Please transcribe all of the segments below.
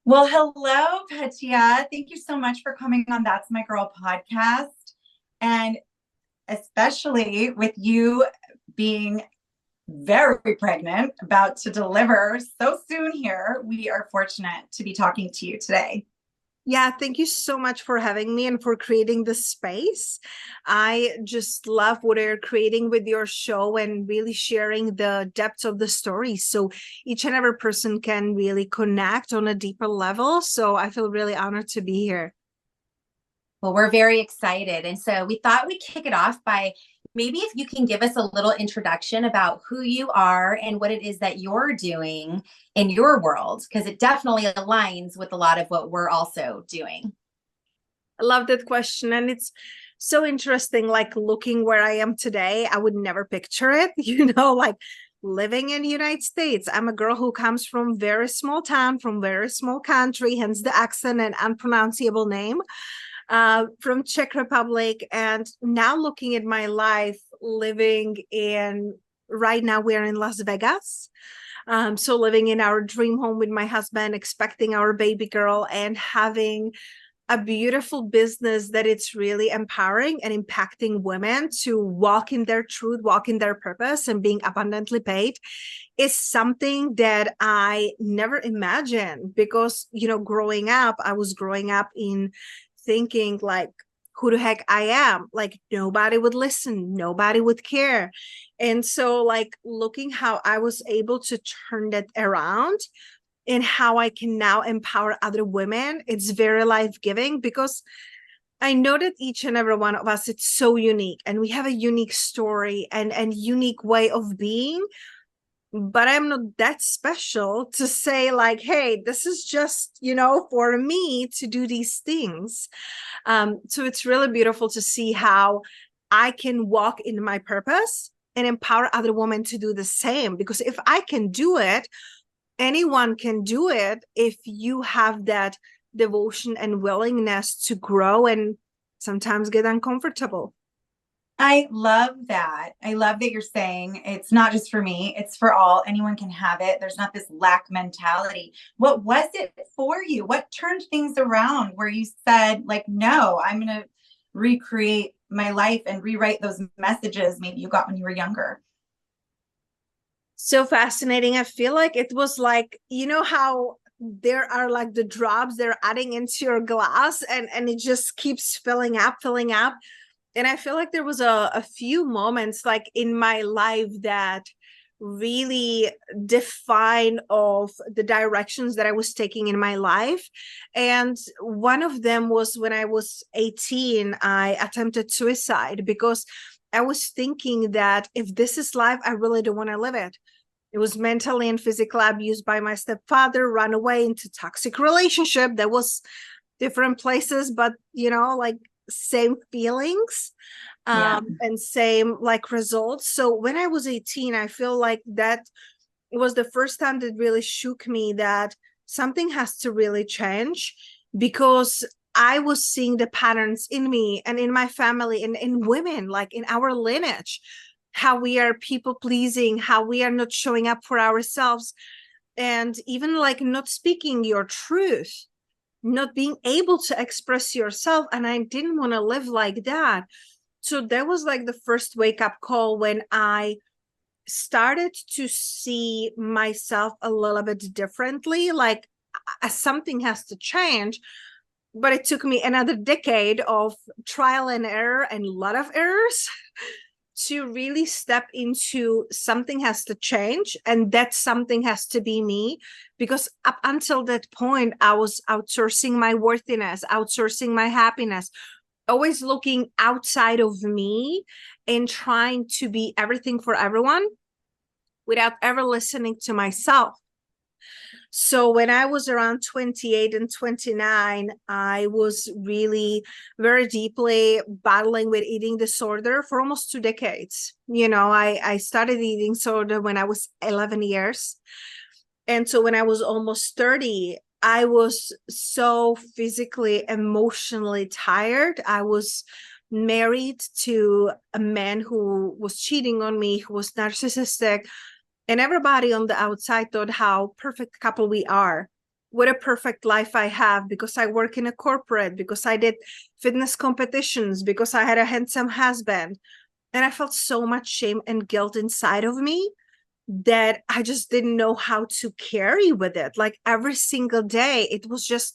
Well, hello, Petia. Thank you so much for coming on That's My Girl podcast. And especially with you being very pregnant, about to deliver so soon here, we are fortunate to be talking to you today. Yeah, thank you so much for having me and for creating this space. I just love what you're creating with your show and really sharing the depths of the story. So each and every person can really connect on a deeper level. So I feel really honored to be here. Well, we're very excited. And so we thought we'd kick it off by maybe if you can give us a little introduction about who you are and what it is that you're doing in your world, because it definitely aligns with a lot of what we're also doing. I love that question. And it's so interesting, like looking where I am today, I would never picture it, like living in the United States. I'm a girl who comes from very small town, from very small country, hence the accent and unpronounceable name. From Czech Republic, and now looking at my life living in, right now we're in Las Vegas. So living in our dream home with my husband, expecting our baby girl, and having a beautiful business that it's really empowering and impacting women to walk in their truth, walk in their purpose, and being abundantly paid is something that I never imagined because, growing up, I was growing up in thinking like, who the heck I am? Like nobody would listen, nobody would care. And so like looking how I was able to turn that around and how I can now empower other women, it's very life-giving because I know that each and every one of us, it's so unique and we have a unique story and unique way of being. But I'm not that special to say like, hey, this is just, for me to do these things. So it's really beautiful to see how I can walk in my purpose and empower other women to do the same. Because if I can do it, anyone can do it if you have that devotion and willingness to grow and sometimes get uncomfortable. I love that. I love that you're saying it's not just for me, it's for all. Anyone can have it. There's not this lack mentality. What was it for you? What turned things around where you said, like, no, I'm going to recreate my life and rewrite those messages maybe you got when you were younger? So fascinating. I feel like it was like, how there are like the drops they're adding into your glass and it just keeps filling up. And I feel like there was a few moments like in my life that really define of the directions that I was taking in my life. And one of them was when I was 18, I attempted suicide because I was thinking that if this is life, I really don't want to live it. It was mentally and physically abused by my stepfather, run away into toxic relationship that was different places, but like same feelings and same like results. So when I was 18, I feel like that was the first time that really shook me that something has to really change because I was seeing the patterns in me and in my family and in women, like in our lineage, how we are people pleasing, how we are not showing up for ourselves, and even like not speaking your truth, not being able to express yourself. And I didn't want to live like that. So that was like the first wake up call when I started to see myself a little bit differently, like something has to change. But it took me another decade of trial and error and a lot of errors to really step into something has to change, and that something has to be me. Because up until that point, I was outsourcing my worthiness, outsourcing my happiness, always looking outside of me and trying to be everything for everyone without ever listening to myself. So when I was around 28 and 29, I was really very deeply battling with eating disorder for almost 2 decades. I started eating disorder when I was 11 years. And so when I was almost 30, I was so physically, emotionally tired. I was married to a man who was cheating on me, who was narcissistic. And everybody on the outside thought how perfect couple we are. what a perfect life I have because I work in a corporate, because I did fitness competitions, because I had a handsome husband. And I felt so much shame and guilt inside of me that I just didn't know how to carry with it. Like every single day, it was just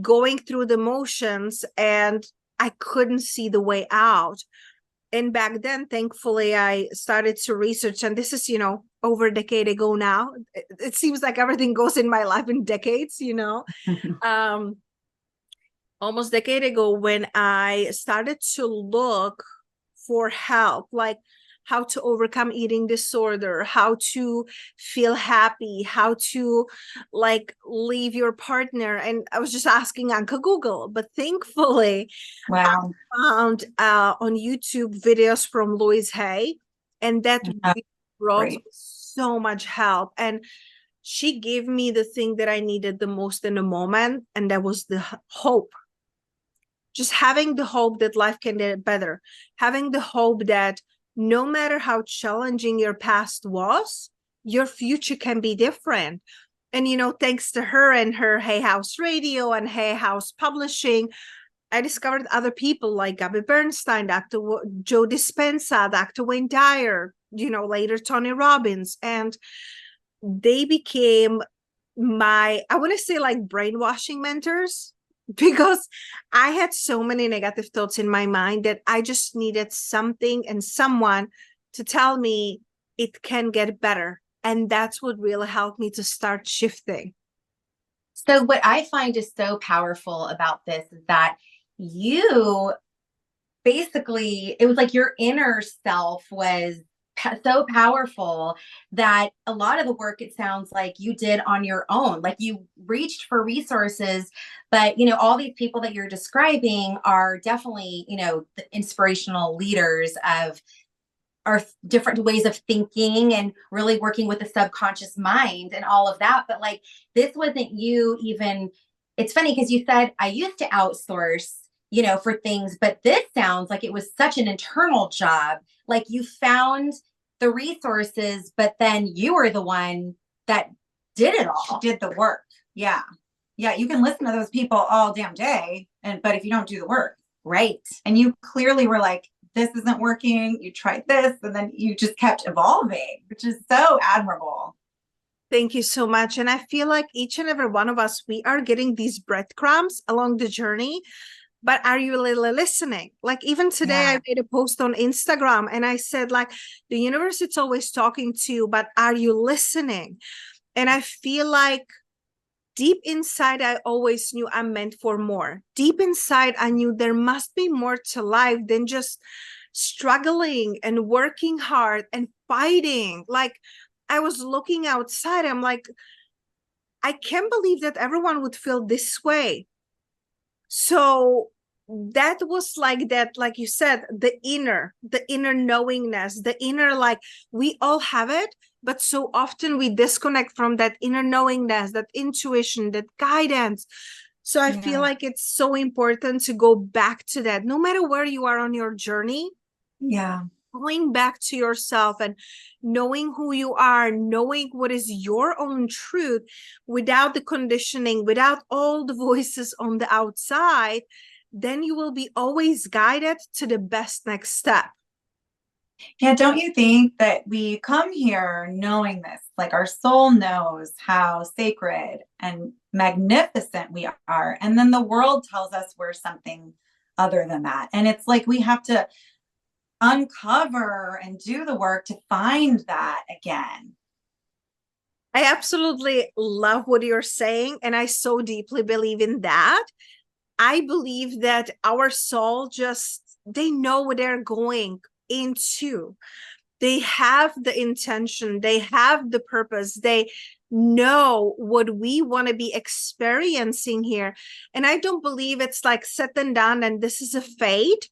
going through the motions and I couldn't see the way out. And back then, thankfully, I started to research, and this is, over a decade ago now. It seems like everything goes in my life in decades, almost a decade ago when I started to look for help, like how to overcome eating disorder, how to feel happy, how to like leave your partner. And I was just asking Uncle Google, but thankfully Wow. I found on YouTube videos from Louise Hay, and that really brought Great. so much help. And she gave me the thing that I needed the most in the moment, and that was the hope. Just having the hope that life can get better, having the hope that no matter how challenging your past was, your future can be different. And, thanks to her and her Hay House Radio and Hay House Publishing, I discovered other people like Gabby Bernstein, Dr. Joe Dispenza, Dr. Wayne Dyer, later Tony Robbins. And they became my, I want to say like brainwashing mentors, because I had so many negative thoughts in my mind that I just needed something and someone to tell me it can get better. And that's what really helped me to start shifting. So what I find is so powerful about this is that you basically, it was like your inner self was so powerful that a lot of the work, it sounds like you did on your own. Like you reached for resources, but all these people that you're describing are definitely, the inspirational leaders of our different ways of thinking and really working with the subconscious mind and all of that. But like, this wasn't you even, it's funny because you said, I used to outsource, for things, but this sounds like it was such an internal job. Like you found the resources, but then you were the one that did it all. She did the work. Yeah. Yeah. You can listen to those people all damn day. But if you don't do the work. Right. And you clearly were like, this isn't working. You tried this, and then you just kept evolving, which is so admirable. Thank you so much. And I feel like each and every one of us, we are getting these breadcrumbs along the journey. But are you really listening? Like even today, I made a post on Instagram and I said, like, the universe is always talking to you, but are you listening? And I feel like deep inside, I always knew I'm meant for more. Deep inside, I knew there must be more to life than just struggling and working hard and fighting. Like I was looking outside, I'm like, I can't believe that everyone would feel this way. So that was like that, like you said, the inner knowingness, the inner, like we all have it, but so often we disconnect from that inner knowingness, that intuition, that guidance. So I feel like it's so important to go back to that, no matter where you are on your journey. Yeah. Going back to yourself and knowing who you are, knowing what is your own truth without the conditioning, without all the voices on the outside, then you will be always guided to the best next step. Yeah, don't you think that we come here knowing this, like our soul knows how sacred and magnificent we are, and then the world tells us we're something other than that. And it's like we have to uncover and do the work to find that again. I absolutely love what you're saying, and I so deeply believe in that. I believe that our soul they know what they're going into. They have the intention, they have the purpose, they know what we want to be experiencing here. And I don't believe it's like set and done and this is a fate.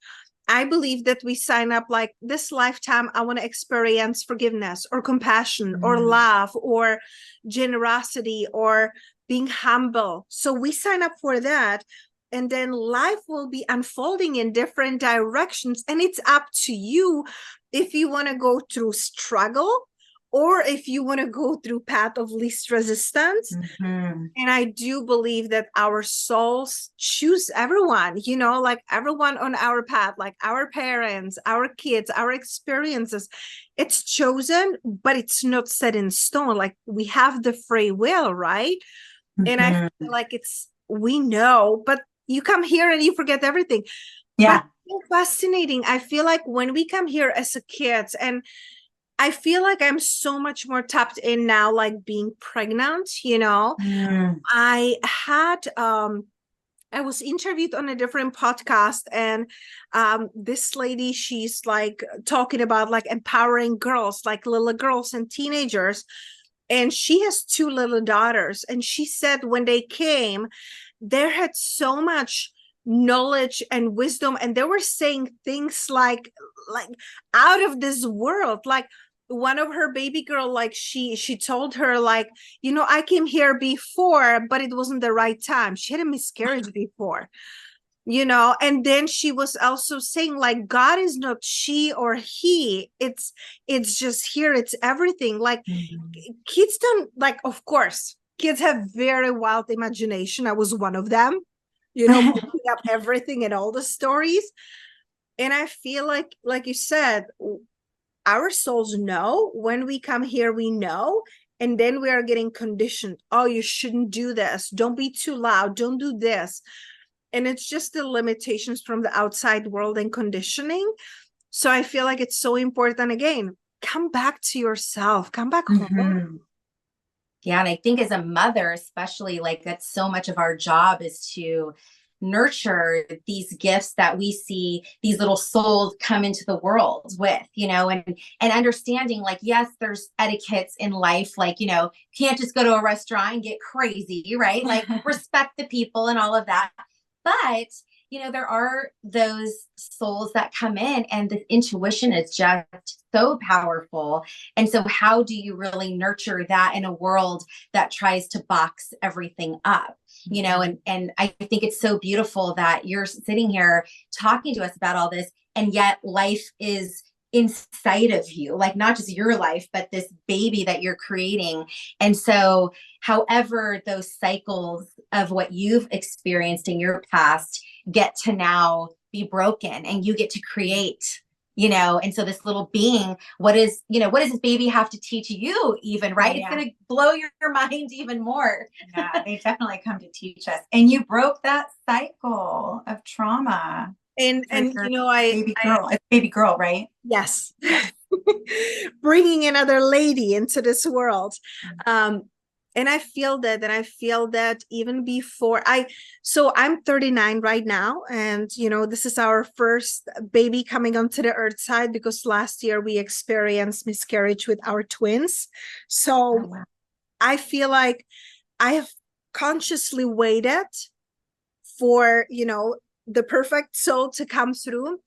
I believe that we sign up like this lifetime, I want to experience forgiveness or compassion or love or generosity or being humble. So we sign up for that. And then life will be unfolding in different directions. And it's up to you if you want to go through struggle or if you want to go through path of least resistance. And I do believe that our souls choose everyone, you know, like everyone on our path, like our parents, our kids, our experiences. It's chosen, but it's not set in stone. Like we have the free will, right? And I feel like we know, but you come here and you forget everything. Yeah. But it's so fascinating. I feel like when we come here as a kids, and I feel like I'm so much more tapped in now, like being pregnant, you know. I was interviewed on a different podcast, and this lady, she's like talking about like empowering girls, like little girls and teenagers. And she has 2 little daughters. And she said when they came, they had so much knowledge and wisdom, and they were saying things like out of this world. Like one of her baby girl, like she told her, like, you know, I came here before, but it wasn't the right time. She had a miscarriage before, you know. And then she was also saying, like, God is not she or he, it's just here, it's everything. Like kids don't, like, of course kids have very wild imagination. I was one of them, you know, making up everything and all the stories. And I feel like you said, our souls know when we come here, we know, and then we are getting conditioned. Oh, you shouldn't do this. Don't be too loud. Don't do this. And it's just the limitations from the outside world and conditioning. So I feel like it's so important. Again, come back to yourself, come back home. Yeah. And I think as a mother, especially, like that's so much of our job is to nurture these gifts that we see these little souls come into the world with, you know, and understanding, like, yes, there's etiquettes in life, like, you know, you can't just go to a restaurant and get crazy, right? Like respect the people and all of that. But, you know, there are those souls that come in, and the intuition is just so powerful. And so how do you really nurture that in a world that tries to box everything up? You know, and I think it's so beautiful that you're sitting here talking to us about all this, and yet life is inside of you, like not just your life, but this baby that you're creating. And so however those cycles of what you've experienced in your past get to now be broken, and you get to create, you know. And so this little being, what does this baby have to teach you even, right? Yeah. It's going to blow your mind even more. Yeah, they definitely come to teach us. And you broke that cycle of trauma. And you know, it's baby girl, right? Yes. Bringing another lady into this world. And I feel that even before so I'm 39 right now. And, you know, this is our first baby coming onto the earth side, because last year we experienced miscarriage with our twins. So wow. I feel like I have consciously waited for, you know, the perfect soul to come through.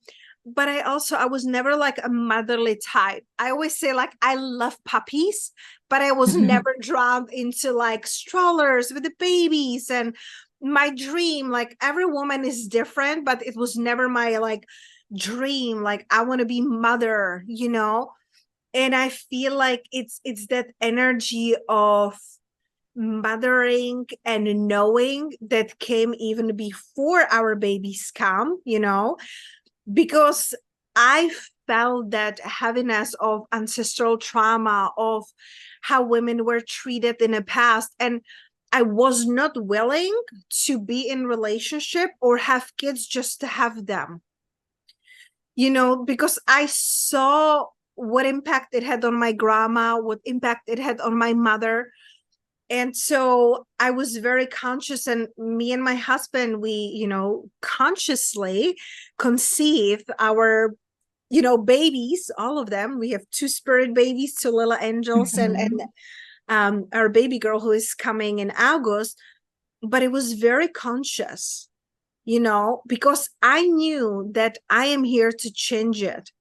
But I was never like a motherly type. I always say, like, I love puppies, but I was never drawn into like strollers with the babies. And my dream, like every woman is different, but it was never my like dream. Like I want to be mother, you know? And I feel like it's that energy of mothering and knowing that came even before our babies come, you know, because I felt that heaviness of ancestral trauma, of how women were treated in the past. And I was not willing to be in relationship or have kids just to have them, you know, because I saw what impact it had on my grandma, what impact it had on my mother. And so I was very conscious, and me and my husband, we, you know, consciously conceive our, you know, babies, all of them. We have 2 spirit babies, 2 little angels, and our baby girl who is coming in August. But it was very conscious, you know, because I knew that I am here to change it.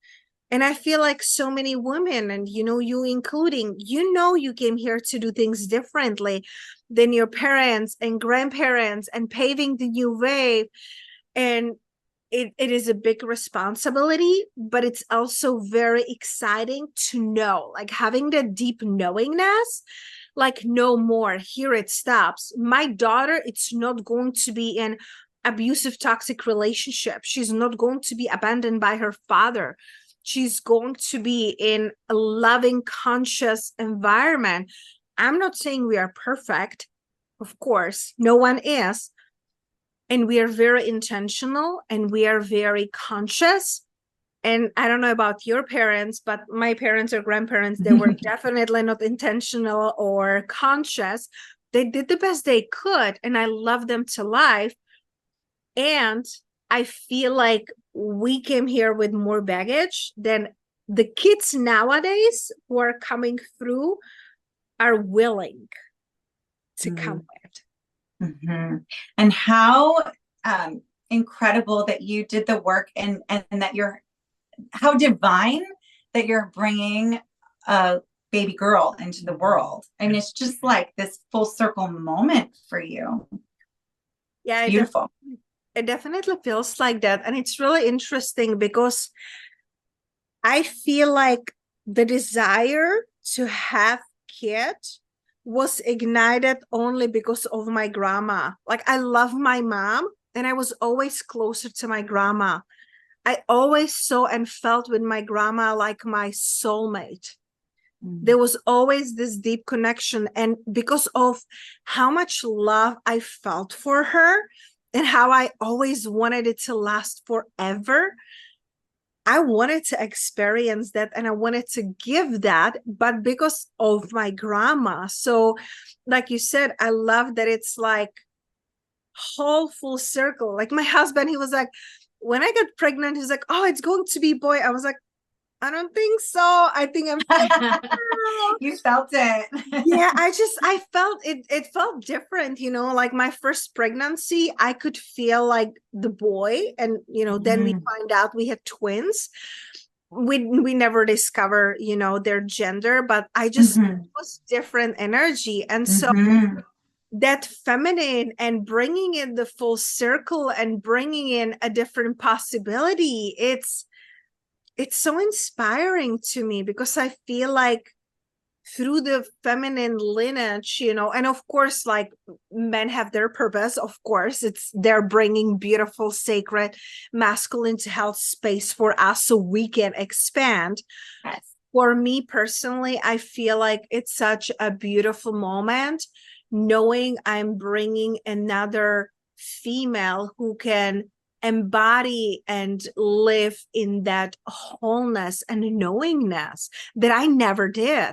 And I feel like so many women, and, you know, you including, you know, you came here to do things differently than your parents and grandparents and paving the new way. And it is a big responsibility, but it's also very exciting to know, like having that deep knowingness, like no more, here it stops. My daughter, it's not going to be in abusive, toxic relationship. She's not going to be abandoned by her father. She's going to be in a loving, conscious environment. I'm not saying we are perfect. Of course, no one is. And we are very intentional and we are very conscious. And I don't know about your parents, but my parents or grandparents, they were definitely not intentional or conscious. They did the best they could, and I love them to life. And I feel like we came here with more baggage than the kids nowadays who are coming through are willing to come with. And how incredible that you did the work, and that how divine that you're bringing a baby girl into the world. And it's just like this full circle moment for you. Yeah, beautiful. It definitely feels like that. And it's really interesting because I feel like the desire to have kids was ignited only because of my grandma. Like, I love my mom, and I was always closer to my grandma. I always saw and felt with my grandma like my soulmate. There was always this deep connection. And because of how much love I felt for her and how I always wanted it to last forever, I wanted to experience that and I wanted to give that, but because of my grandma. So like you said, I love that it's like whole full circle. Like my husband, he was like, when I got pregnant, he's like, oh, it's going to be boy. I was like, I don't think so. I think I'm You felt it. Yeah, I felt it felt different, like my first pregnancy, I could feel like the boy, and then we find out we had twins. We never discover, their gender, but I just it was different energy. And so that feminine and bringing in the full circle and bringing in a different possibility, it's so inspiring to me, because I feel like through the feminine lineage, and of course, like men have their purpose, of course, they're bringing beautiful, sacred, masculine to health space for us so we can expand. Yes. For me personally, I feel like it's such a beautiful moment knowing I'm bringing another female who can embody and live in that wholeness and knowingness that I never did.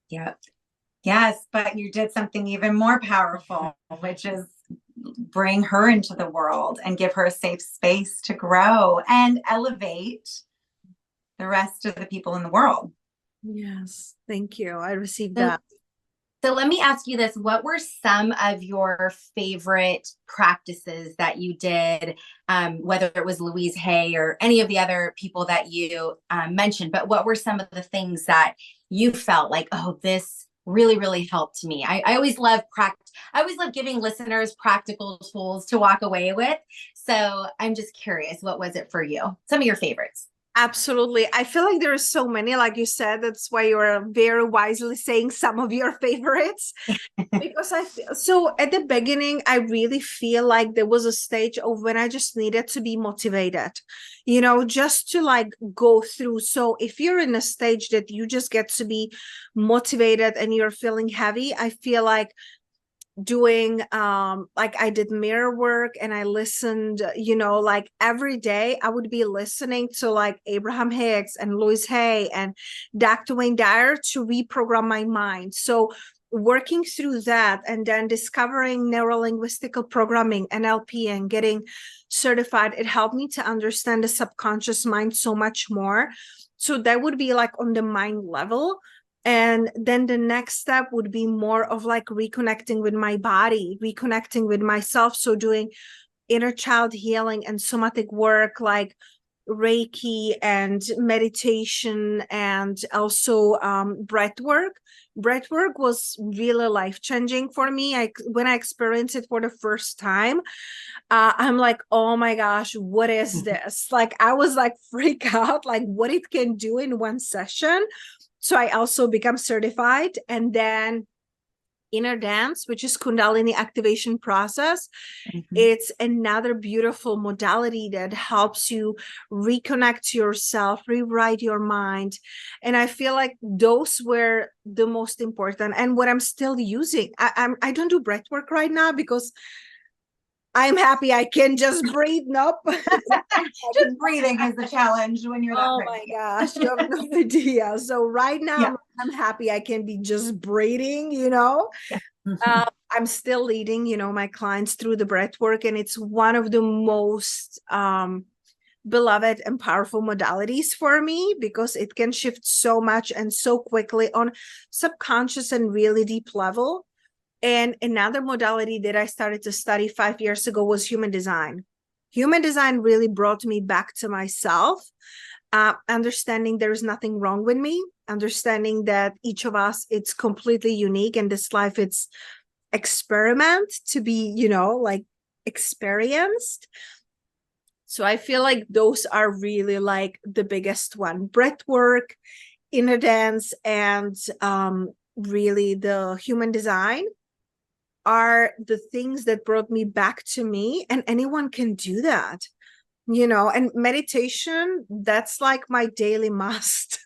Yeah. Yes, but you did something even more powerful, which is bring her into the world and give her a safe space to grow and elevate the rest of the people in the world. Yes, thank you. I received that. So let me ask you this. What were some of your favorite practices that you did, whether it was Louise Hay or any of the other people that you mentioned, but what were some of the things that you felt like, oh, this really, really helped me? I always love giving listeners practical tools to walk away with. So I'm just curious, what was it for you? Some of your favorites. Absolutely. I feel like there are so many, like you said, that's why you're very wisely saying some of your favorites. Because so at the beginning, I really feel like there was a stage of when I just needed to be motivated, just to like go through. So if you're in a stage that you just get to be motivated and you're feeling heavy, I feel like doing like I did mirror work, and I listened, like every day I would be listening to like Abraham Hicks and Louise Hay and Dr. Wayne Dyer to reprogram my mind. So working through that, and then discovering neuro-linguistical programming, NLP, and getting certified, it helped me to understand the subconscious mind so much more. So that would be like on the mind level. And then the next step would be more of like reconnecting with my body, reconnecting with myself. So doing inner child healing and somatic work, like Reiki and meditation, and also breath work. Breath work was really life-changing for me. When I experienced it for the first time, I'm like, oh my gosh, what is this? Like, I was like freak out, like what it can do in one session. So I also become certified. And then inner dance, which is Kundalini activation process. It's another beautiful modality that helps you reconnect to yourself, rewrite your mind. And I feel like those were the most important, and what I'm still using. I don't do breath work right now because I'm happy I can just breathe. Nope. Just breathing is the challenge when you're that pregnant. My gosh, you have no idea. So right now I'm happy I can be just breathing, I'm still leading, my clients through the breath work, and it's one of the most beloved and powerful modalities for me because it can shift so much and so quickly on subconscious and really deep level. And another modality that I started to study 5 years ago was human design. Human design really brought me back to myself, understanding there is nothing wrong with me, understanding that each of us, it's completely unique, and this life, it's experiment to be, like experienced. So I feel like those are really like the biggest one: breath work, inner dance, and really the human design are the things that brought me back to me. And anyone can do that, and meditation, that's like my daily must.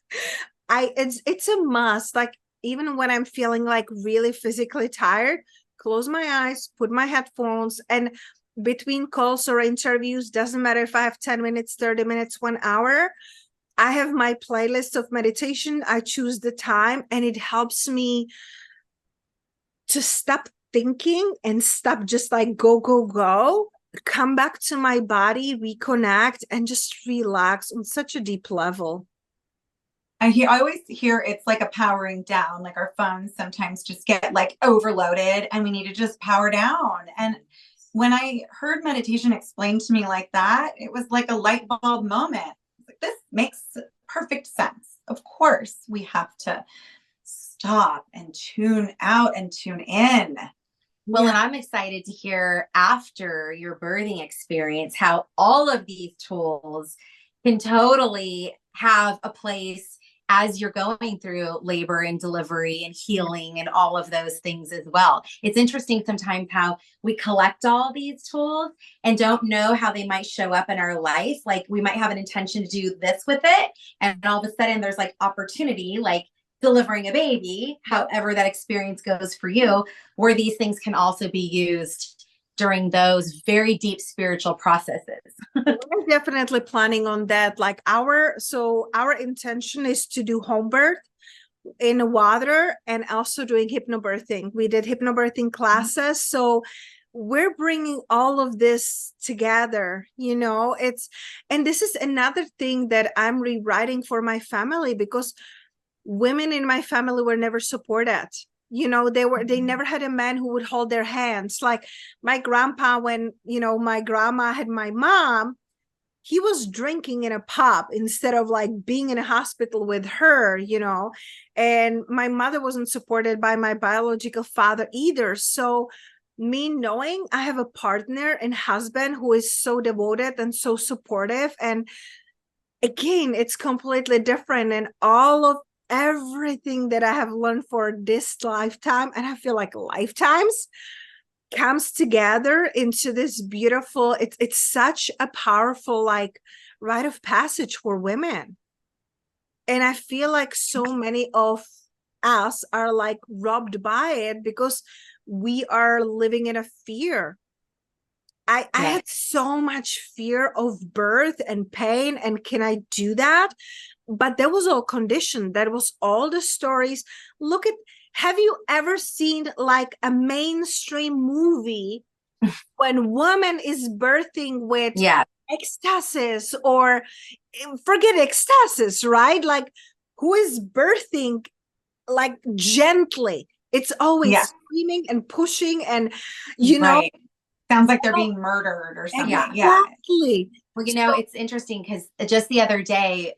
It's a must. Like, even when I'm feeling like really physically tired, close my eyes, put my headphones, and between calls or interviews, doesn't matter if I have 10 minutes, 30 minutes, 1 hour, I have my playlist of meditation. I choose the time, and it helps me to stop thinking and stop just like go, come back to my body, reconnect, and just relax on such a deep level. I always hear it's like a powering down, like our phones sometimes just get like overloaded and we need to just power down. And when I heard meditation explained to me like that, it was like a light bulb moment. Like, this makes perfect sense. Of course, we have to stop and tune out and tune in. Well, and I'm excited to hear after your birthing experience how all of these tools can totally have a place as you're going through labor and delivery and healing and all of those things as well. It's interesting sometimes how we collect all these tools and don't know how they might show up in our life. Like, we might have an intention to do this with it, and all of a sudden there's like opportunity, like delivering a baby, however that experience goes for you, where these things can also be used during those very deep spiritual processes. We're definitely planning on that. Like our intention is to do home birth in water and also doing hypnobirthing. We did hypnobirthing classes. So we're bringing all of this together, and this is another thing that I'm rewriting for my family, because women in my family were never supported. They never had a man who would hold their hands. Like my grandpa, when, my grandma had my mom, he was drinking in a pub instead of like being in a hospital with her, and my mother wasn't supported by my biological father either. So me knowing I have a partner and husband who is so devoted and so supportive, and again, it's completely different, and all of everything that I have learned for this lifetime, and I feel like lifetimes, comes together into this beautiful, it's such a powerful like rite of passage for women. And I feel like so many of us are like robbed by it because we are living in a fear. I had so much fear of birth and pain, and can I do that? But that was all conditioned. That was all the stories. Have you ever seen like a mainstream movie when woman is birthing with ecstasis, or forget ecstasis, right? Like, who is birthing like gently? It's always screaming and pushing, and Sounds like they're being murdered or something. Exactly. Well, it's interesting because just the other day,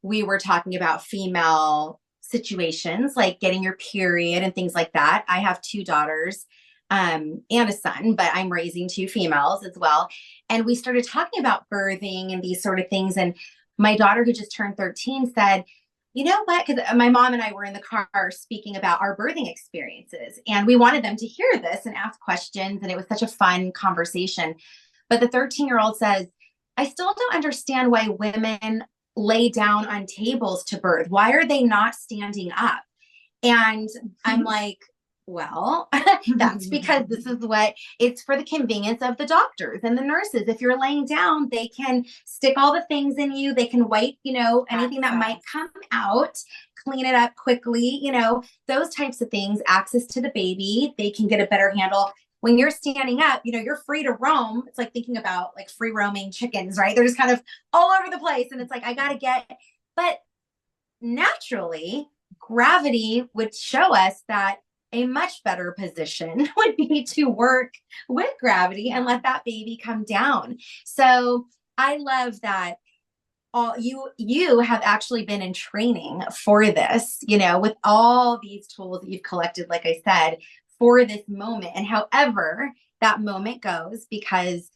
we were talking about female situations like getting your period and things like that. I have two daughters, and a son, but I'm raising two females as well. And we started talking about birthing and these sort of things. And my daughter, who just turned 13, said, you know what? Because my mom and I were in the car speaking about our birthing experiences, and we wanted them to hear this and ask questions. And it was such a fun conversation. But the 13-year-old says, I still don't understand why women lay down on tables to birth. Why are they not standing up? And I'm like, well, that's because this is what it's for, the convenience of the doctors and the nurses. If you're laying down, they can stick all the things in you. They can wipe, anything that might come out, clean it up quickly, those types of things, access to the baby. They can get a better handle. When you're standing up, you're free to roam. It's like thinking about like free roaming chickens, right? They're just kind of all over the place. And it's like, I got to but naturally, gravity would show us that a much better position would be to work with gravity and let that baby come down. So I love that you have actually been in training for this, with all these tools that you've collected, like I said, for this moment. And however that moment goes, because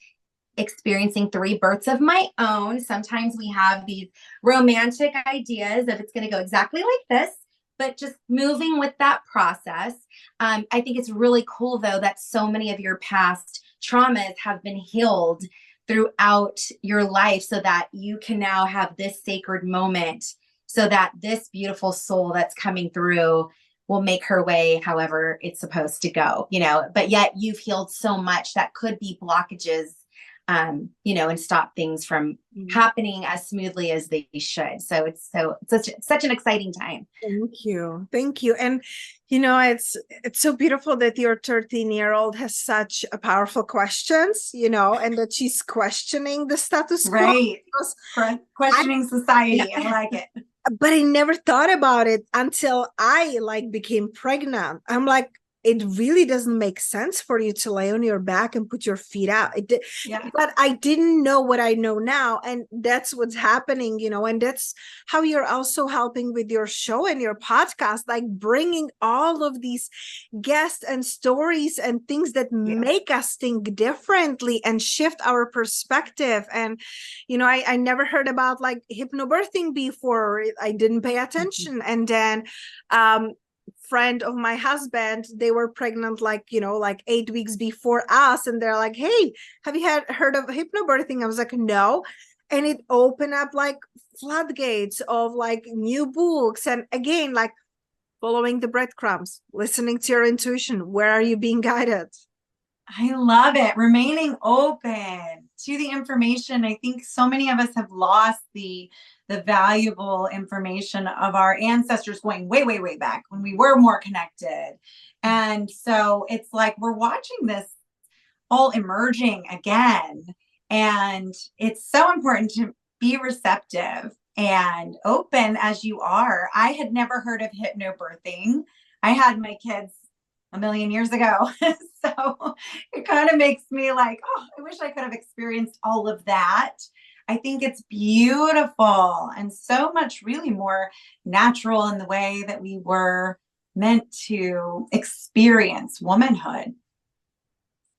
experiencing 3 births of my own, sometimes we have these romantic ideas of it's going to go exactly like this, but just moving with that process. I think it's really cool, though, that so many of your past traumas have been healed throughout your life so that you can now have this sacred moment, so that this beautiful soul that's coming through will make her way however it's supposed to go, but yet you've healed so much that could be blockages, and stop things from happening as smoothly as they should. So it's such an exciting time. Thank you. And it's so beautiful that your 13-year-old has such a powerful questions, and that she's questioning the status quo. Right. Questioning society. I like it. But I never thought about it until I became pregnant. I'm like, it really doesn't make sense for you to lay on your back and put your feet out. But I didn't know what I know now. And that's what's happening, and that's how you're also helping with your show and your podcast, bringing all of these guests and stories and things that make us think differently and shift our perspective. And, I never heard about hypnobirthing before. I didn't pay attention. And then, friend of my husband, they were pregnant 8 weeks before us, and they're like, hey, have you heard of hypnobirthing? I was like, no. And it opened up floodgates of new books, and again, following the breadcrumbs, listening to your intuition. Where are you being guided? I love it. Remaining open to the information. I think so many of us have lost the valuable information of our ancestors going way, way, way back when we were more connected. And so it's like we're watching this all emerging again. And it's so important to be receptive and open as you are. I had never heard of hypnobirthing. I had my kids a million years ago. So it kind of makes me like, oh, I wish I could have experienced all of that. I think it's beautiful and so much really more natural in the way that we were meant to experience womanhood.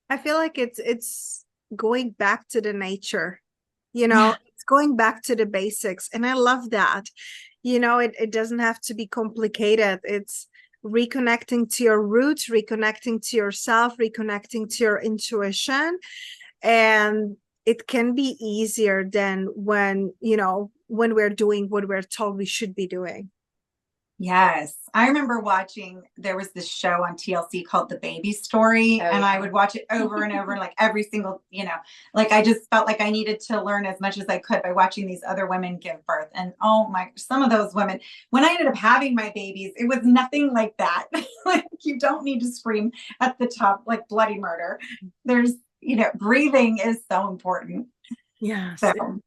I feel like it's going back to the nature, it's going back to the basics. And I love that, it doesn't have to be complicated. It's reconnecting to your roots, reconnecting to yourself, reconnecting to your intuition. And it can be easier than when we're doing what we're told we should be doing. Yes. I remember there was this show on TLC called The Baby Story, and I would watch it over and over, every single, I just felt like I needed to learn as much as I could by watching these other women give birth. And some of those women, when I ended up having my babies, it was nothing like that. You don't need to scream at the top, bloody murder. There's, breathing is so important. Yeah. So.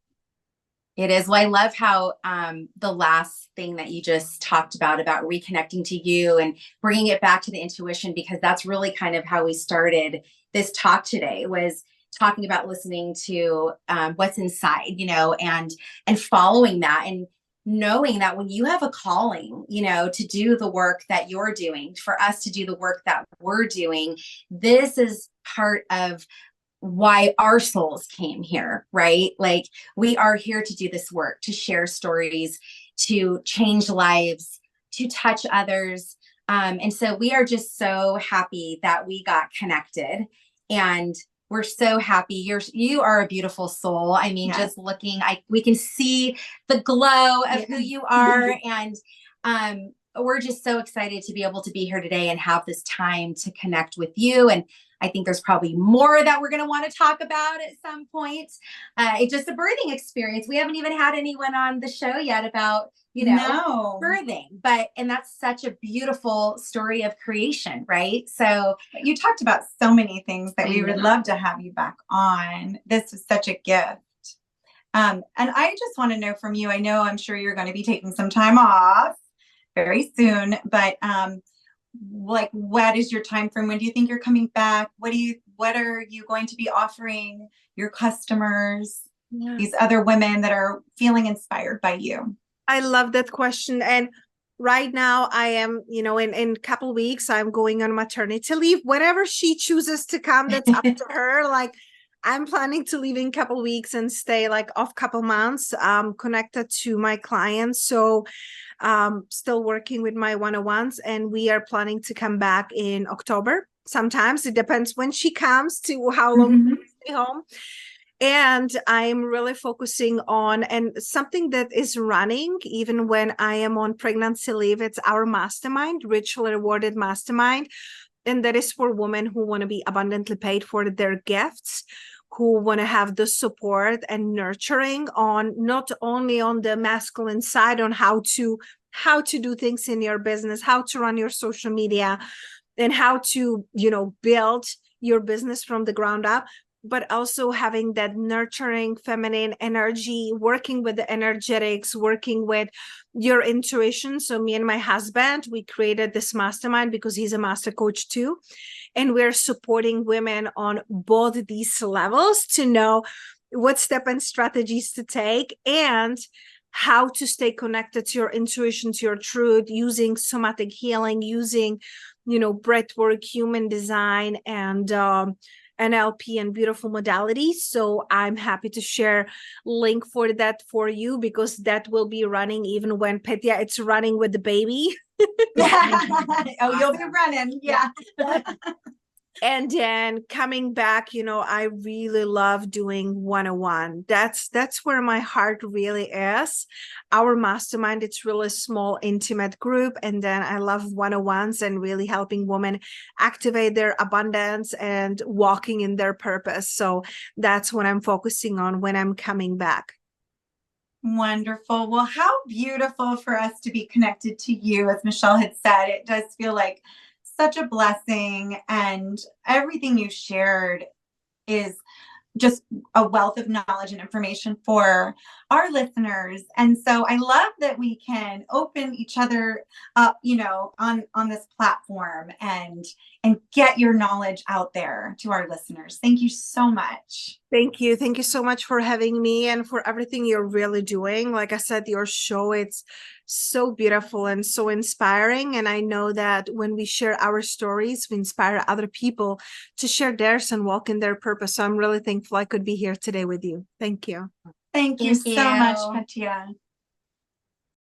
It is. Well, I love how the last thing that you just talked about reconnecting to you and bringing it back to the intuition, because that's really kind of how we started this talk today, was talking about listening to what's inside, and following that, and knowing that when you have a calling, to do the work that you're doing, for us to do the work that we're doing, this is part of why our souls came here, right? Like, we are here to do this work, to share stories, to change lives, to touch others. And so we are just so happy that we got connected, and we're so happy. You are a beautiful soul. I mean, just looking, we can see the glow of who you are. And we're just so excited to be able to be here today and have this time to connect with you. And I think there's probably more that we're going to want to talk about at some point. It's just a birthing experience. We haven't even had anyone on the show yet about, birthing, and that's such a beautiful story of creation, right? So you talked about so many things that we would love to have you back on. This was such a gift. And I just want to know from you, I'm sure you're going to be taking some time off very soon, but what is your time frame? When do you think you're coming back? What are you going to be offering your customers, these other women that are feeling inspired by you? I love that question. And right now I am, in a couple of weeks, I'm going on maternity leave. Whenever she chooses to come, that's up to her. Like, I'm planning to leave in a couple of weeks and stay off couple months, connected to my clients. So still working with my one-on-ones, and we are planning to come back in October. Sometimes it depends when she comes to how long we stay home. And I'm really focusing on, and something that is running even when I am on pregnancy leave, it's our mastermind, Ritually Rewarded Mastermind. And that is for women who want to be abundantly paid for their gifts, who want to have the support and nurturing on not only on the masculine side, on how to do things in your business, how to run your social media, and how to, build your business from the ground up, but also having that nurturing feminine energy, working with the energetics, working with your intuition. So me and my husband, we created this mastermind because he's a master coach too. And we're supporting women on both these levels to know what step and strategies to take, and how to stay connected to your intuition, to your truth, using somatic healing, using, breath work, human design, and NLP and beautiful modalities. So I'm happy to share link for that for you, because that will be running even when Petia it's running with the baby. Oh, you'll be running. Yeah. And then coming back, I really love doing one-on-one. That's where my heart really is. Our mastermind, it's really small, intimate group. And then I love one-on-ones and really helping women activate their abundance and walking in their purpose. So that's what I'm focusing on when I'm coming back. Wonderful. Well, how beautiful for us to be connected to you. As Michelle had said, it does feel like such a blessing, and everything you shared is just a wealth of knowledge and information for our listeners. And so I love that we can open each other up, on this platform and get your knowledge out there to our listeners. Thank you so much. Thank you. Thank you so much for having me and for everything you're really doing. Like I said, your show, it's so beautiful and so inspiring. And I know that when we share our stories, we inspire other people to share theirs and walk in their purpose. So I'm really thankful I could be here today with you. Thank you. Thank you so much, Petia.